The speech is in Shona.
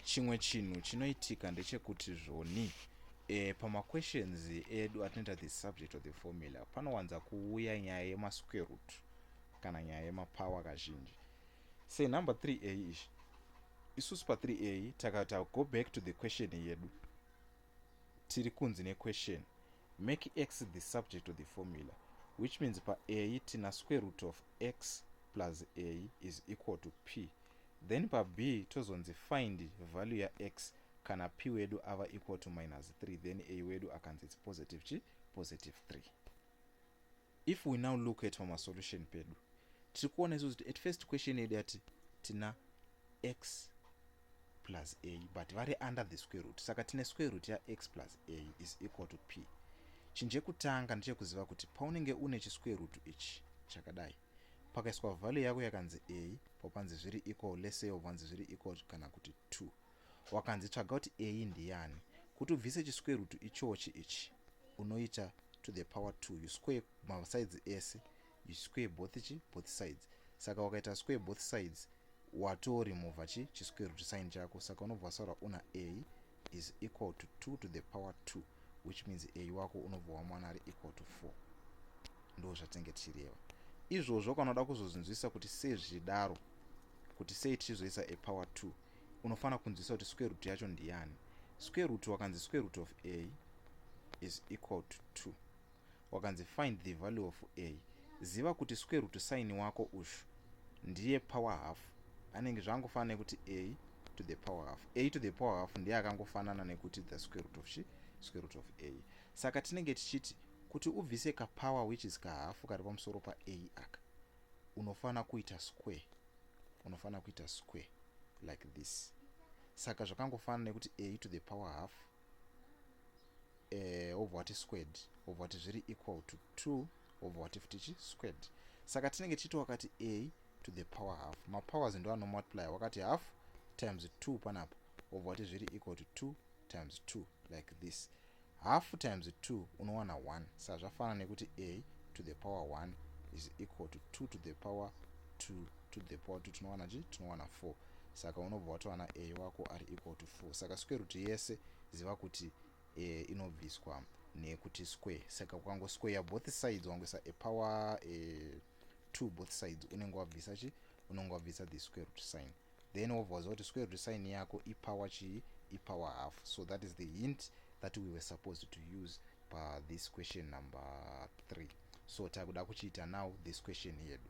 chimwe chinhu chinoitika ndechekuti zvoni pama-questions edu atinoita the subject of the formula panowanza kuuya nyaya yema-square root kana nyaya yemapower kazhinji. Say number 3a ishi isusu pa 3a takata go back to the question yedu tiri kunzi nequestion make x the subject of the formula, which means pa a tina square root of x plus a is equal to p. Then pa b tozonzi find value ya x kana p wedu ava equal to -3, then a wedu akanzi it's positive 3. If we now look at my solution pedu tikuona izo at first question yedu yati tina x plus a but vari under the square root, saka tine square root ya x plus a is equal to p. Chinjekutanga ndechekuziva kuti paunenge une chisquare root ichi chakadai pakaiswa value yako yakanzi a popanzi zviri equal, let's say popanzi zviri equal kana kuti 2, wakanzi tsvaga kuti a ndiyani, kuti ubvise chisquare root ichochi ichi unoita to the power 2, you square masides ese, you square both sides. Saka wakaita square both sides wato remove chisquare root sign chako, saka unobva saura una a is equal to 2 to the power 2, which means a wako unobva wamwana ari equal to 4. Ndo zvatenge tichireva izvozvo. Kana unoda kuzozinzwisa kuti sei zvichidaro, kuti sei tichizoisa a power 2, unofana kunzwisa kuti square root yacho ndiyani. Square root wakanzi square root of a is equal to 2, wakanzi find the value of a, ziva kuti square root sign wako ushu ndiye power half, anenge zvangofanana kuti a to the power half. A to the power half ndiye akangofanana nekuti the square root of a. Saka tinenge tichiti kuti ubvise ka power which is ka half kari pamusoro pa a aka unofana kuita square like this. Saka zvakangofanana nekuti a to the power half over what is squared over what zviri equal to 2 over what futi squared. Saka tinenge tichiti wakati a to the power half, ma powers ndo ano multiply, wakati half times 2 panapa over what zviri equal to 2 times 2 like this. Half times 2 unowana 1, saka zvafanana nekuti a to the power 1 is equal to 2 to the power 2 to the power 2, tunowana 4. Saka unobva watowana a wako ari equal to 4. Saka square root yese ziva kuti inobviswa nekuti square. Saka ukango square both sides wangoisa a power 2 both sides, unenge wabvisa the square root sign, then wobva waziva kuti square root sign yako ipower half. So that is the hint that we were supposed to use this question number 3. So takuda kuchiita now this question yedu.